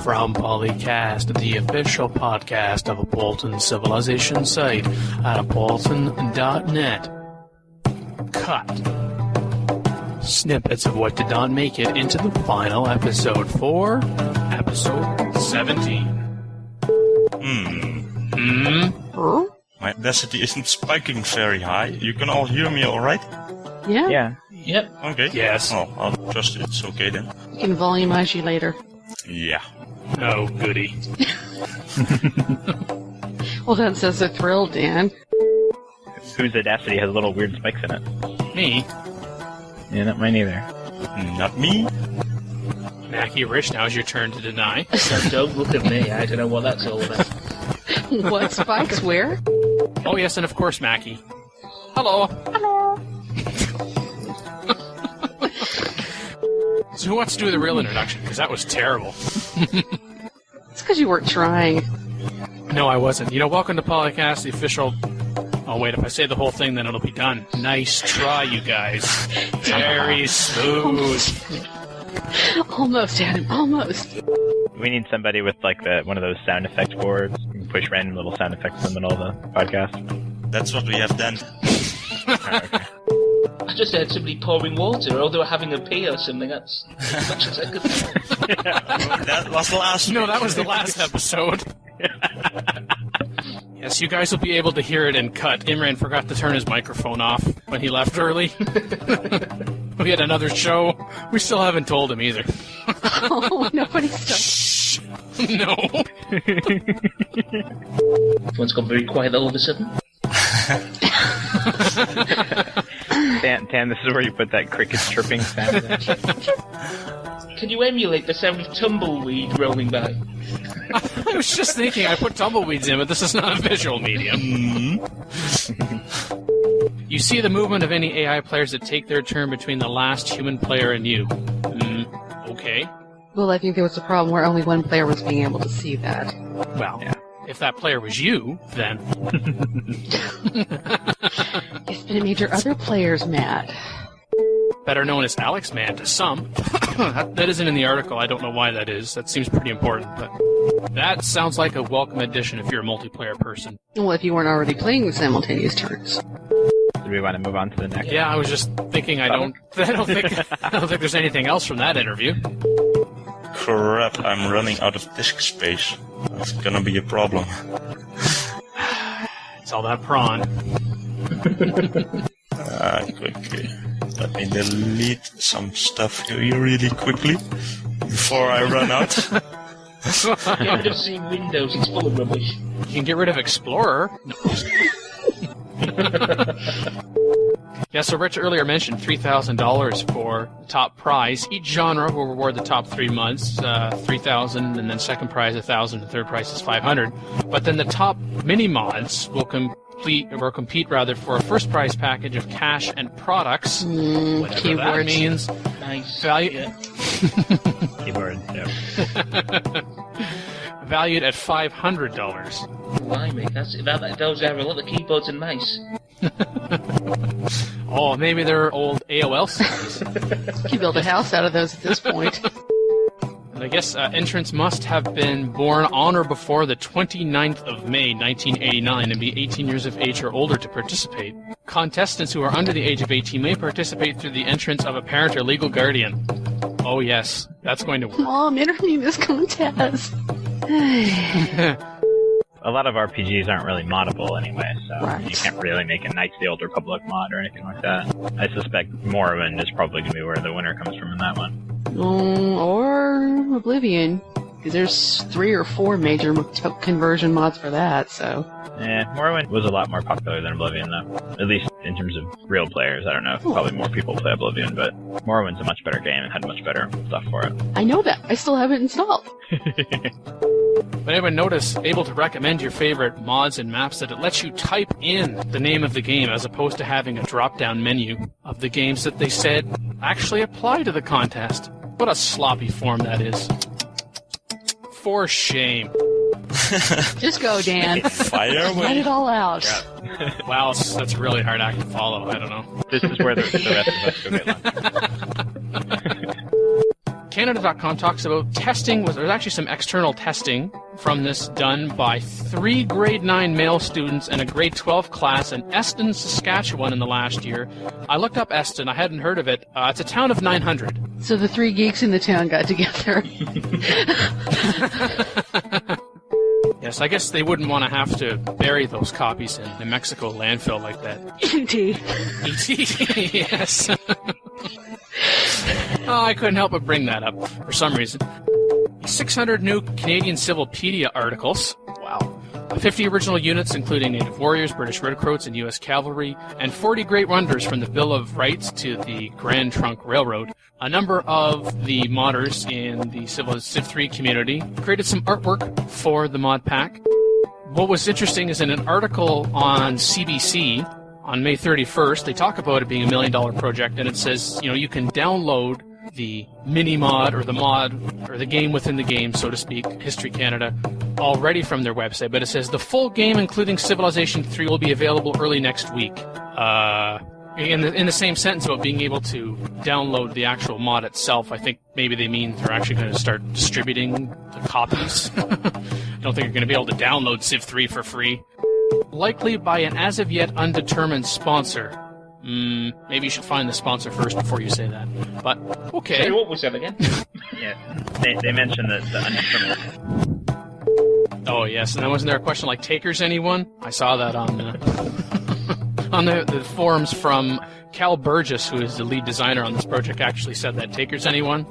From PolyCast, the official podcast of a Bolton civilization site at bolton.net. Cut. Snippets of what did not make it into the final episode for episode 17. My audacity isn't spiking very high. You can all hear me all right? Yeah. Yep. Okay. Yes. Oh, I'll trust it's okay then. We can volumize you later. Yeah. Oh, goody. Well, that says they're thrilled, Dan. Whose audacity has little weird spikes in it? Me. Yeah, not mine either. Not me. Mackie Rich, now is your turn to deny. So don't look at me. I don't know what that's all about. What spikes where? Oh, yes, and of course, Mackie. Hello. Hello. So who wants to do the real introduction? Because that was terrible. It's because you weren't trying. No, I wasn't. Welcome to PolyCast, the official... Oh, wait, if I say the whole thing, then it'll be done. Nice try, you guys. Very smooth. Almost, Adam, almost. We need somebody with one of those sound effect boards. You can push random little sound effects in the middle of the podcast. That's what we have done. Okay. I just heard somebody pouring water, or they were having a pee or something. That's as much as I could say. That was last No, week. that was the last episode. Yes, you guys will be able to hear it in cut. Imran forgot to turn his microphone off when he left early. We had another show. We still haven't told him either. Oh, nobody's done. Shh. No. Everyone's gone very quiet all of a sudden. Dan, this is where you put that cricket chirping sound in. Can you emulate the sound of tumbleweed rolling by? I was just thinking I put tumbleweeds in, but this is not a visual medium. You see the movement of any AI players that take their turn between the last human player and you. Okay. Well, I think there was a problem where only one player was being able to see that. Well, Yeah. if that player was you, then... Yes, but it made your other players mad. Better known as Alex Man to some. That isn't in the article. I don't know why that is. That seems pretty important, but that sounds like a welcome addition if you're a multiplayer person. Well, if you weren't already playing with simultaneous turns. Do we want to move on to the next? Yeah, I was just thinking. I don't think there's anything else from that interview. Crap, I'm running out of disk space. That's gonna be a problem. It's all that prawn. Quickly. Let me delete some stuff here really quickly before I run out. Get rid of seeing Windows, it's full of rubbish. You can get rid of Explorer. No. Yeah, so Rich earlier mentioned $3,000 for the top prize. Each genre will reward the top 3 months, $3,000, and then second prize $1,000, and third prize is $500. But then the top mini mods will compete for a first prize package of cash and products, whatever that Keywords. means. Nice. Value. Keyboard, yeah. Valued at $500. Blimey, those are a lot of keyboards and mice. Oh, maybe they're old AOL systems. You can build a house out of those at this point. And I guess entrants must have been born on or before the 29th of May, 1989, and be 18 years of age or older to participate. Contestants who are under the age of 18 may participate through the entrance of a parent or legal guardian. Oh, yes, that's going to work. Mom, enter me in this contest. A lot of RPGs aren't really moddable anyway, so Right. you can't really make a Knights of the Old Republic mod or anything like that. I suspect Morrowind is probably going to be where the winner comes from in that one. Or Oblivion. Because there's 3 or 4 major conversion mods for that, so... Morrowind was a lot more popular than Oblivion, though. At least in terms of real players. I don't know if probably more people play Oblivion, but Morrowind's a much better game and had much better stuff for it. I know that. I still have it installed. But anyone notice, able to recommend your favorite mods and maps, that it lets you type in the name of the game as opposed to having a drop-down menu of the games that they said actually apply to the contest. What a sloppy form that is. For shame. Just go, Dan. Fire away. Let it all out. Wow, that's a really hard act to follow. I don't know. This is where the rest of us go get lunch. Canada.com talks about testing. There's actually some external testing from this done by 3 grade 9 male students and a grade 12 class in Eston, Saskatchewan in the last year. I looked up Eston. I hadn't heard of it. It's a town of 900. So the 3 geeks in the town got together. Yes, I guess they wouldn't want to have to bury those copies in the Mexico landfill like that. E.T. E.T. Yes. Oh, I couldn't help but bring that up for some reason. 600 new Canadian Civilpedia articles. Wow. 50 original units, including Native Warriors, British Redcoats, and U.S. Cavalry, and 40 great wonders from the Bill of Rights to the Grand Trunk Railroad. A number of the modders in the Civ 3 community created some artwork for the mod pack. What was interesting is in an article on CBC on May 31st, they talk about it being $1 million project, and it says, you can download the mini-mod or the mod or the game within the game, so to speak, History Canada, already from their website. But it says the full game, including Civilization 3, will be available early next week. In the same sentence about being able to download the actual mod itself, I think maybe they mean they're actually going to start distributing the copies. I don't think you're going to be able to download Civ 3 for free. Likely by an as-of-yet undetermined sponsor. Maybe you should find the sponsor first before you say that. But, okay. Sorry, what was that again? Yeah, they mentioned that the undetermined. Oh, yes, and then wasn't there a question like, takers anyone? I saw that on on the forums from Cal Burgess, who is the lead designer on this project, actually said that. Takers anyone?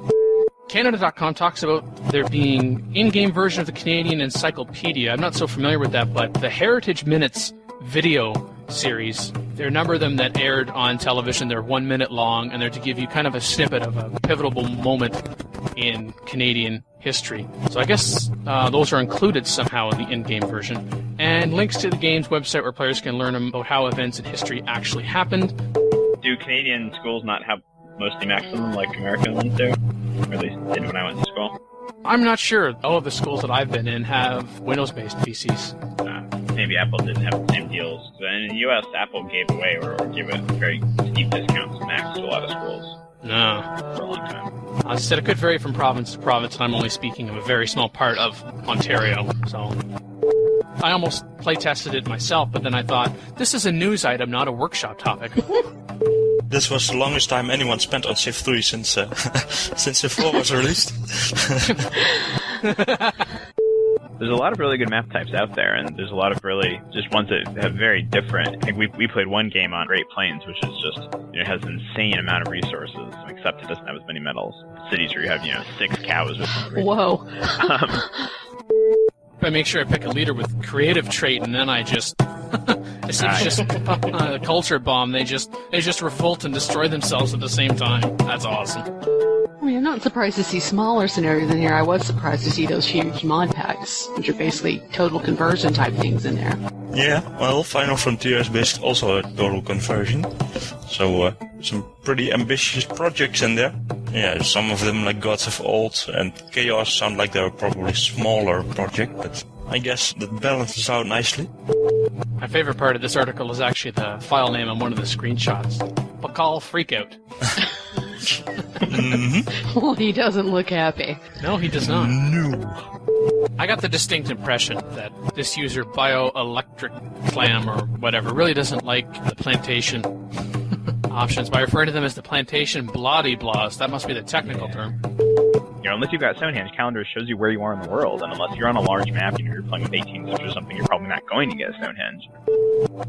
Canada.com talks about there being in-game version of the Canadian Encyclopedia. I'm not so familiar with that, but the Heritage Minutes video series, there are a number of them that aired on television. They're 1 minute long, and they're to give you kind of a snippet of a pivotal moment in Canadian history. So I guess those are included somehow in the in-game version. And links to the game's website where players can learn about how events in history actually happened. Do Canadian schools not have mostly maximum like American ones do? Or at least did when I went to school? I'm not sure. All of the schools that I've been in have Windows-based PCs. Maybe Apple didn't have the same deals. In the U.S., Apple gave away or gave a very steep discounts to Macs to a lot of schools. No. For a long time. As I said, it could vary from province to province, and I'm only speaking of a very small part of Ontario, so... I almost play-tested it myself, but then I thought, this is a news item, not a workshop topic. This was the longest time anyone spent on Civ 3 since Civ 4 was released. There's a lot of really good map types out there, and there's a lot of really just ones that have very different. I think we played one game on Great Plains, which is just, it has an insane amount of resources, except it doesn't have as many metals. Cities where you have, 6 cows with Whoa. I make sure I pick a leader with creative trait, and then I just... It's just a culture bomb. They just revolt and destroy themselves at the same time. That's awesome. I mean, I'm not surprised to see smaller scenarios in here. I was surprised to see those huge mod packs, which are basically total conversion type things in there. Yeah, well, Final Frontier is basically also a total conversion. So, some pretty ambitious projects in there. Yeah, some of them, like Gods of Old and Chaos, sound like they're probably smaller project, but I guess that balances out nicely. My favorite part of this article is actually the file name on one of the screenshots. Pakal Freakout. Well, he doesn't look happy. No, he does not. No. I got the distinct impression that this user, Bioelectric Clam or whatever, really doesn't like the plantation options by referring to them as the plantation bloody-blahs. That must be the technical term. Unless you've got Stonehenge, Calendar shows you where you are in the world, and unless you're on a large map, you're playing with 18 zips or something, you're probably not going to get Stonehenge.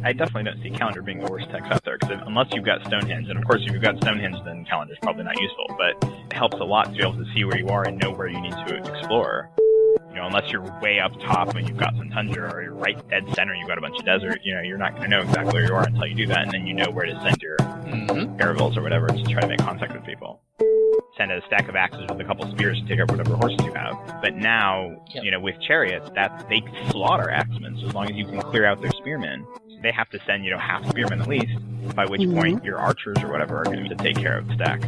I definitely don't see Calendar being the worst text out there, because unless you've got Stonehenge, and of course if you've got Stonehenge, then Calendar's probably not useful, but it helps a lot to be able to see where you are and know where you need to explore. Unless you're way up top and you've got some tundra, or you're right dead center, you've got a bunch of desert, you're not going to know exactly where you are until you do that, and then you know where to send your caravels or whatever to try to make contact with people. Send a stack of axes with a couple spears to take up whatever horses you have. But now, with chariots, they slaughter axemen, so as long as you can clear out their spearmen, they have to send, half spearmen at least, by which point your archers or whatever are going to take care of the stack.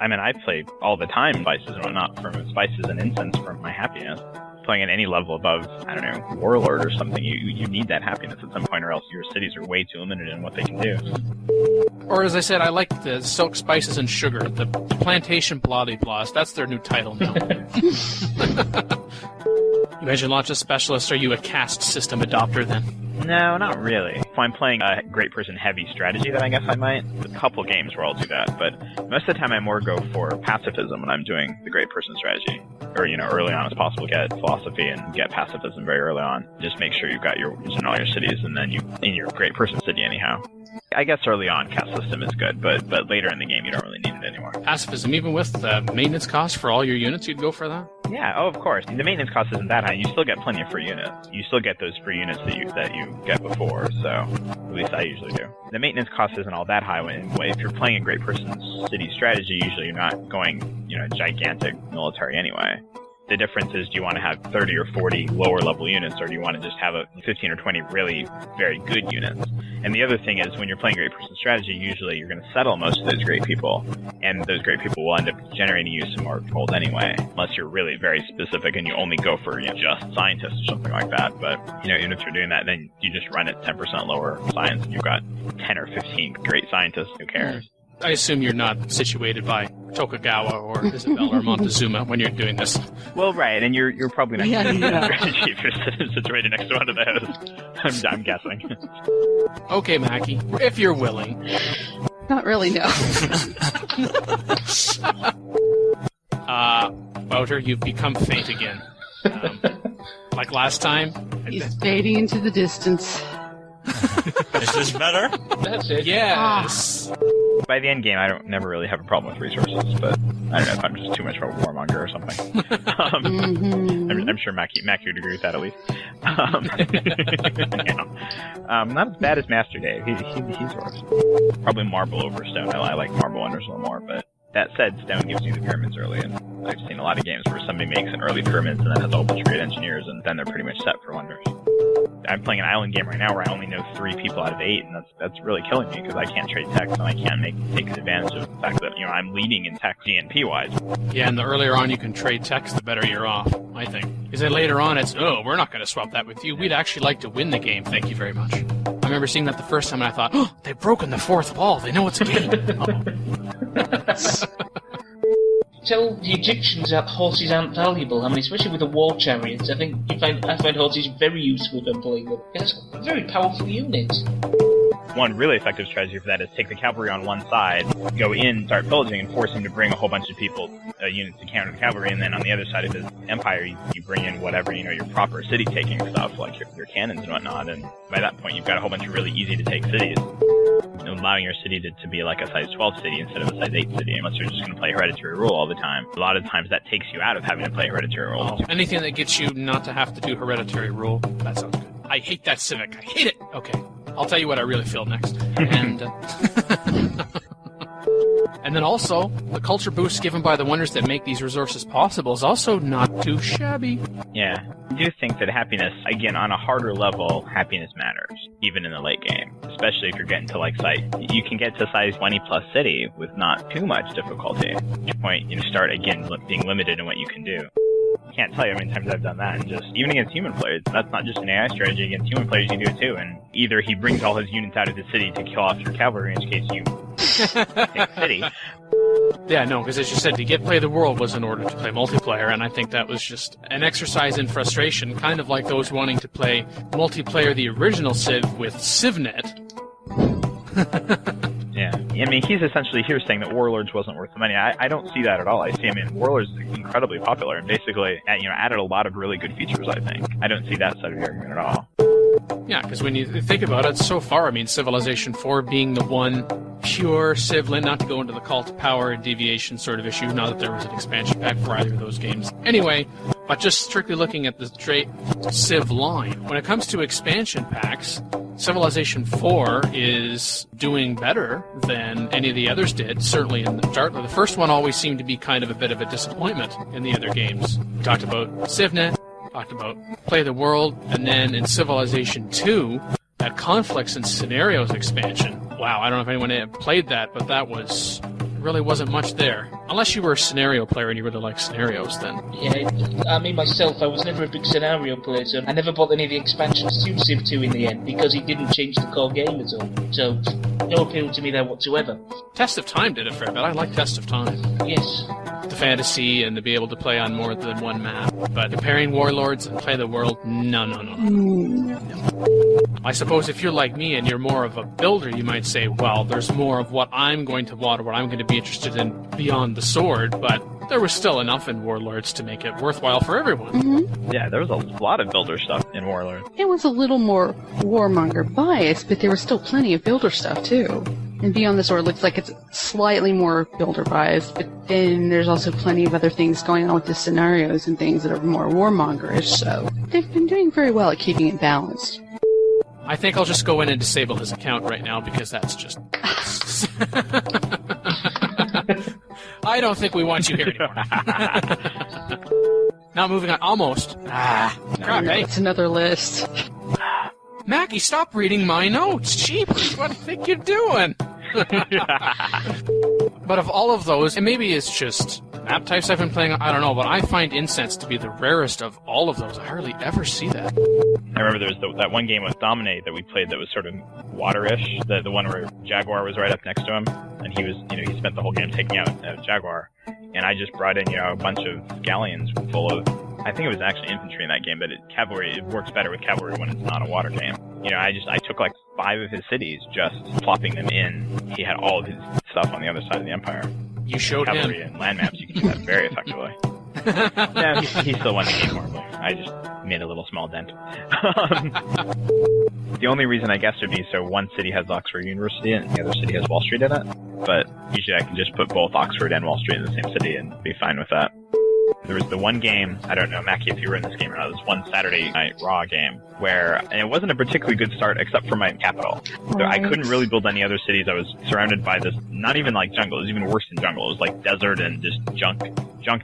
I mean, I play all the time spices and whatnot, from spices and incense for my happiness. Playing at any level above, I don't know, Warlord or something, you need that happiness at some point, or else your cities are way too limited in what they can do. Or as I said, I like the silk, spices, and sugar. The plantation blah-de-blahs. That's their new title now. You mentioned launch a specialist. Are you a caste system adopter then? No, not really. If I'm playing a great person heavy strategy, then I guess I might. There's a couple games where I'll do that, but most of the time I more go for pacifism when I'm doing the great person strategy. Or, early on as possible, get philosophy and get pacifism very early on. Just make sure you've got your in all your cities, and then you in your great person city anyhow. I guess early on, caste system is good, but later in the game, you don't really need it anymore. Pacifism, even with the maintenance cost for all your units, you'd go for that? Yeah, of course. The maintenance cost isn't that high. You still get plenty of free units. You still get those free units that you get before, so at least I usually do. The maintenance cost isn't all that high. If you're playing a great person's city strategy, usually you're not going, gigantic military anyway. The difference is, do you want to have 30 or 40 lower level units, or do you want to just have 15 or 20 really very good units? And the other thing is, when you're playing great person strategy, usually you're going to settle most of those great people, and those great people will end up generating you some more gold anyway, unless you're really very specific and you only go for just scientists or something like that. But even if you're doing that, then you just run at 10% lower science, and you've got 10 or 15 great scientists. Who cares? I assume you're not situated by Tokugawa or Isabella or Montezuma when you're doing this. Well, right, and you're probably not using strategy if you're situated next to one of those. I'm guessing. Okay, Mackie, if you're willing. Not really, no. Wouter, you've become faint again. Like last time. He's fading into the distance. Is this better? That's it. Yes. By the end game, I don't never really have a problem with resources, but I don't know if I'm just too much of a warmonger or something. I'm sure Mackie would agree with that at least. Not as bad as Master Dave. He's worse. Probably marble over stone. I like marble wonders a little more, but that said, stone gives you the pyramids early, and I've seen a lot of games where somebody makes an early pyramids and then has a whole bunch of great engineers, and then they're pretty much set for wonders. I'm playing an island game right now where I only know 3 people out of 8, and that's really killing me because I can't trade text and I can't take advantage of the fact that I'm leading in text GNP wise. Yeah, and the earlier on you can trade text, the better you're off, I think. Because then later on it's, we're not going to swap that with you. We'd actually like to win the game. Thank you very much. I remember seeing that the first time and I thought, they've broken the 4th wall. They know it's a game. Tell the Egyptians that horses aren't valuable. I mean, especially with the war chariots. I find horses very useful when playing them. It's a very powerful unit. One really effective strategy for that is take the cavalry on one side, go in, start pillaging, and force him to bring a whole bunch of people, units to counter the cavalry, and then on the other side of his empire, you bring in whatever, your proper city-taking stuff, like your cannons and whatnot, and by that point, you've got a whole bunch of really easy-to-take cities. Allowing your city to be like a size 12 city instead of a size 8 city, unless you're just going to play hereditary rule all the time. A lot of times that takes you out of having to play hereditary rule. Anything that gets you not to have to do hereditary rule, that sounds good. I hate that civic. I hate it. Okay, I'll tell you what I really feel next. And and then also, the culture boost given by the wonders that make these resources possible is also not too shabby. Yeah. I do think that happiness, again, on a harder level, happiness matters, even in the late game. Especially if you're getting to you can get to size 20 plus city with not too much difficulty. At which point, start again being limited in what you can do. I can't tell you how many times I've done that, and even against human players, that's not just an AI strategy, against human players you do it too, and either he brings all his units out of the city to kill off your cavalry, in which case you take city. Yeah, no, because as you said, to play the world was in order to play multiplayer, and I think that was just an exercise in frustration, kind of like those wanting to play multiplayer the original Civ with CivNet. Yeah. I mean, he's essentially here saying that Warlords wasn't worth the money. I don't see that at all. Warlords is incredibly popular and basically, added a lot of really good features, I think. I don't see that side of the argument at all. Yeah, because when you think about it, so far, Civilization 4 being the one pure Civlin, not to go into the call to power and deviation sort of issue, not that there was an expansion pack for either of those games. Anyway, but just strictly looking at the straight Civ line, when it comes to expansion packs, Civilization 4 is doing better than any of the others did, certainly in the start. The first one always seemed to be kind of a bit of a disappointment in the other games. We talked about CivNet, talked about Play the World, and then in Civilization 2, that Conflicts and Scenarios expansion. Wow, I don't know if anyone had played that, but that was really wasn't much there. Unless you were a scenario player and you really like scenarios, then. Yeah, I mean myself, I was never a big scenario player, so I never bought any of the expansions to Civ 2 in the end, because it didn't change the core game at all. So, no appeal to me there whatsoever. Test of Time did a fair bit. I like Test of Time. Yes. The fantasy and to be able to play on more than one map. But comparing Warlords and Play the World, no. I suppose if you're like me and you're more of a builder, you might say, well, there's more of what I'm going to want or what I'm going to be interested in beyond the sword, but there was still enough in Warlords to make it worthwhile for everyone. Mm-hmm. Yeah, there was a lot of builder stuff in Warlords. It was a little more warmonger bias, but there was still plenty of builder stuff, too. And Beyond the Sword looks like it's slightly more builder biased, but then there's also plenty of other things going on with the scenarios and things that are more warmongerish, so they've been doing very well at keeping it balanced. I think I'll just go in and disable his account right now because that's just... I don't think we want you here anymore. Now moving on. Almost. Crap, hey. It's another list. Mackie, stop reading my notes. Jeepers, what do you think you're doing? But of all of those, and maybe it's just map types I've been playing, I don't know, but I find Incense to be the rarest of all of those. I hardly ever see that. I remember there was that one game with Dominate that we played that was sort of water-ish, the one where Jaguar was right up next to him, and he was, he spent the whole game taking out Jaguar, and I just brought in, a bunch of galleons full of, I think it was actually infantry in that game, but cavalry, it works better with cavalry when it's not a water game. I took like 5 of his cities, just plopping them in. He had all of his stuff on the other side of the Empire. You showed cavalry him. And land maps, you can do that very effectively. No, he still won the game horribly. I just made a little small dent. The only reason I guess would be so one city has Oxford University and the other city has Wall Street in it. But usually I can just put both Oxford and Wall Street in the same city and be fine with that. There was the one game, I don't know, Mackie, if you were in this game or not, this one Saturday night Raw game, and it wasn't a particularly good start except for my capital. So I couldn't really build any other cities. I was surrounded by this, not even like jungle, it was even worse than jungle. It was like desert and just junk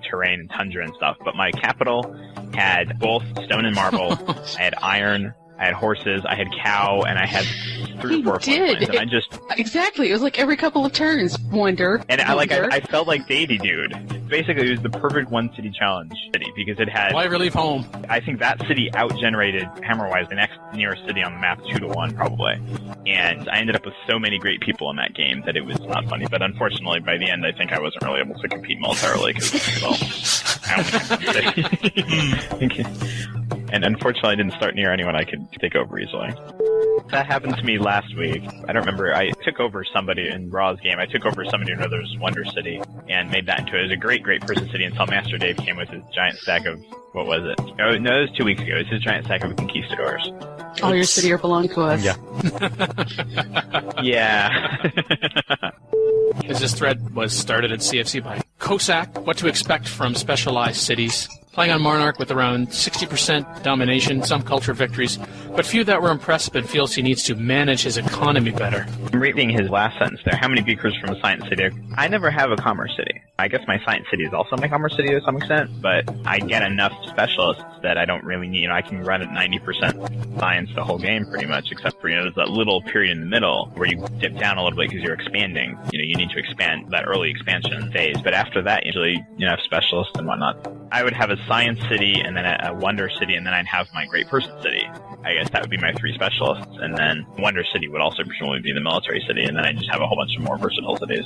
terrain and tundra and stuff. But my capital had both stone and marble, I had iron, I had horses, I had cow, and I had 3 or 4 did. And I just... Exactly, it was like every couple of turns. Wonder. And I felt like Davey Dude. Basically, it was the perfect one-city challenge city, because it had... Why ever leave home? I think that city out-generated, hammer-wise, the next nearest city on the map 2-1, probably. And I ended up with so many great people in that game that it was not funny. But unfortunately, by the end, I think I wasn't really able to compete militarily, because, well, I only had And unfortunately, I didn't start near anyone I could take over easily. That happened to me last week. I don't remember. I took over somebody in Raw's game. I took over somebody in another's Wonder City and made that into it was a great person city until Master Dave came with his giant stack of, what was it? No, it was 2 weeks ago. It was his giant stack of conquistadors. All your city are belong to us. Yeah. Yeah. This thread was started at CFC by Cossack. What to expect from specialized cities. Playing on Monarch with around 60% domination, some culture victories, but few that were impressive and feels he needs to manage his economy better. I'm reading his last sentence there. How many beakers from a science city? I never have a commerce city. I guess my science city is also my commerce city to some extent, but I get enough specialists that I don't really need. I can run at 90% science the whole game pretty much, except for, there's that little period in the middle where you dip down a little bit because you're expanding. You need to expand that early expansion phase, but after that, usually, have specialists and whatnot. I would have a science city and then a wonder city, and then I'd have my great person city. I guess that would be my 3 specialists, and then Wonder City would also presumably be the military city, and then I just have a whole bunch of more versatile cities.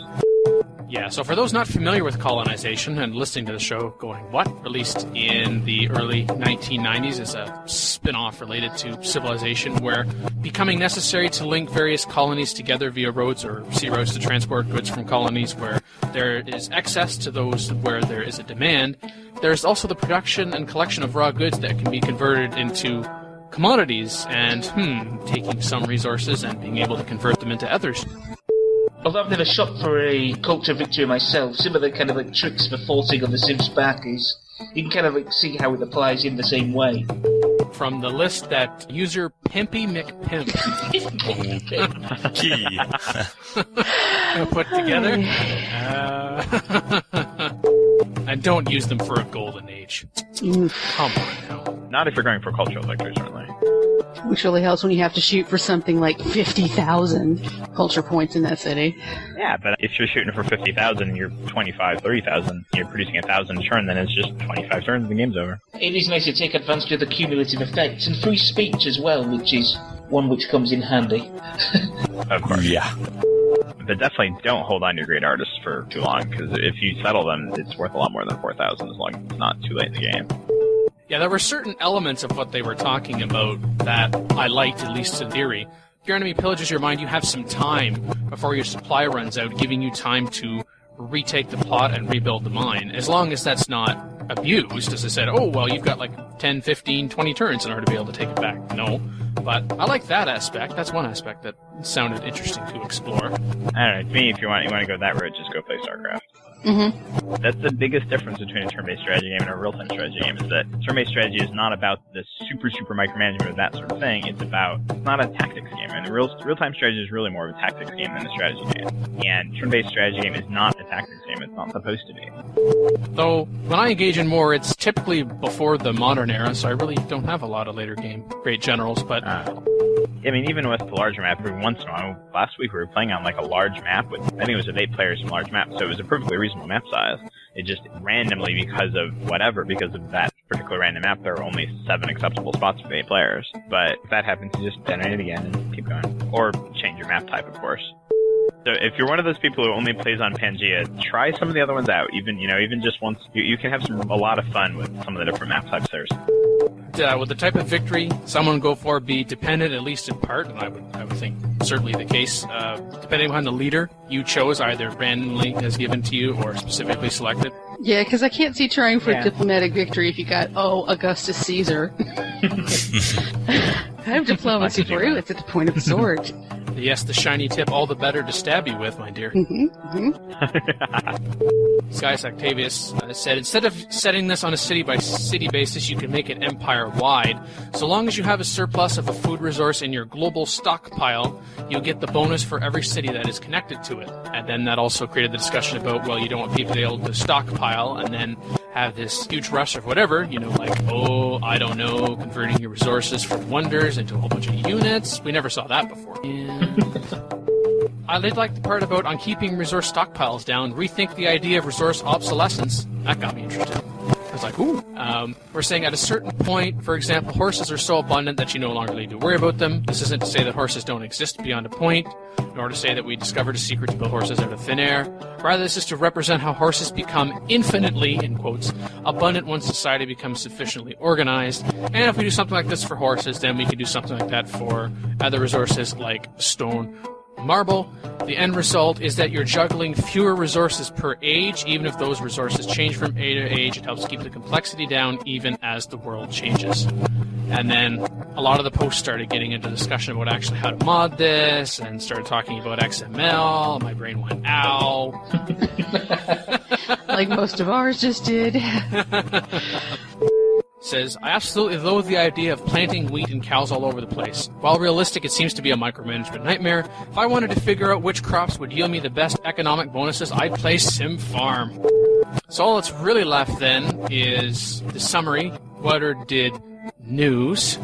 Yeah, so for those not familiar with colonization and listening to the show going, what? Released in the early 1990s as a spin-off related to civilization where becoming necessary to link various colonies together via roads or sea roads to transport goods from colonies where there is excess to those where there is a demand. There's also the production and collection of raw goods that can be converted into commodities and, taking some resources and being able to convert them into others. Although I've never shot for a culture victory myself, some of the kind of tricks for forcing on the Civ's back is you can kind of see how it applies in the same way. From the list that user Pimpy McPimp put together. And don't use them for a golden age. Come on now. Not if you're going for cultural victory, certainly. Which really helps when you have to shoot for something like 50,000 culture points in that city. Yeah, but if you're shooting for 50,000 and you're 25, 30,000, you're producing 1,000 a turn, then it's just 25 turns and the game's over. It is nice to take advantage of the cumulative effects and free speech as well, which is one which comes in handy. Of course. Yeah. But definitely don't hold on to your great artists for too long, because if you settle them, it's worth a lot more than 4,000 as long as it's not too late in the game. Yeah, there were certain elements of what they were talking about that I liked, at least in theory. If your enemy pillages your mine, you have some time before your supply runs out, giving you time to retake the plot and rebuild the mine, as long as that's not abused, as I said, oh, well, you've got like 10, 15, 20 turns in order to be able to take it back. No. But I like that aspect. That's one aspect that sounded interesting to explore. I don't know, to me, if you want to go that route, just go play StarCraft. Mm-hmm. That's the biggest difference between a turn-based strategy game and a real-time strategy game, is that turn-based strategy is not about the super micromanagement of that sort of thing. It's not a tactics game, and a real-time strategy is really more of a tactics game than a strategy game. And turn-based strategy game is not a tactics game. It's not supposed to be. Though, when I engage in more, it's typically before the modern era, so I really don't have a lot of later game great generals, but... I mean, even with the larger map, every once in a while, last week we were playing on like a large map with, I think it was with 8 players from a large map, so it was a perfectly reasonable map size. It just randomly, because of that particular random map, there are only 7 acceptable spots for 8 players. But if that happens, you just generate it again and keep going. Or change your map type, of course. So if you're one of those people who only plays on Pangea, try some of the other ones out. Even just once, you can have a lot of fun with some of the different map types there. Would the type of victory someone would go for be dependent, at least in part, and I would think certainly the case, depending on the leader you chose, either randomly as given to you or specifically selected? Yeah, because I can't see trying for a diplomatic victory if you got, Augustus Caesar. I have diplomacy for you. It's at the point of the sword. Yes, the shiny tip, all the better to stab you with, my dear. Gaius Octavius said, instead of setting this on a city-by-city basis, you can make it empire-wide. So long as you have a surplus of a food resource in your global stockpile, you'll get the bonus for every city that is connected to it. And then that also created the discussion about, well, you don't want people to be able to stockpile and then have this huge rush of whatever, converting your resources from wonders into a whole bunch of units. We never saw that before. I did like the part about on keeping resource stockpiles down, rethink the idea of resource obsolescence. That got me interested. I was like, ooh. We're saying at a certain point, for example, horses are so abundant that you no longer need to worry about them. This isn't to say that horses don't exist beyond a point, nor to say that we discovered a secret to build horses out of thin air. Rather, this is to represent how horses become infinitely, in quotes, abundant once society becomes sufficiently organized. And if we do something like this for horses, then we can do something like that for other resources like stone, marble. The end result is that you're juggling fewer resources per age. Even if those resources change from age to age, it helps keep the complexity down even as the world changes. And then a lot of the posts started getting into discussion about actually how to mod this, and started talking about XML. My brain went, ow. Like most of ours just did. Says, I absolutely loathe the idea of planting wheat and cows all over the place. While realistic, it seems to be a micromanagement nightmare. If I wanted to figure out which crops would yield me the best economic bonuses, I'd play Sim Farm. So all that's really left then is the summary. Wouter did news.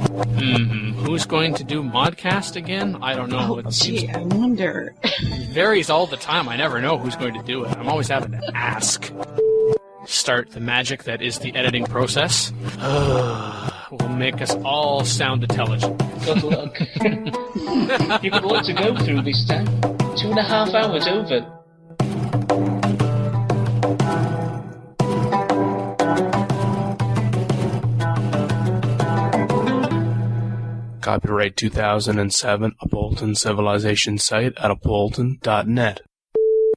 Who's going to do Modcast again? I don't know. I wonder. It varies all the time. I never know who's going to do it. I'm always having to ask. Start the magic that is the editing process. Will make us all sound intelligent. Good luck. You've got a lot to go through this time. 2.5 hours over. Copyright 2007, a Bolton Civilization site at apolton.net.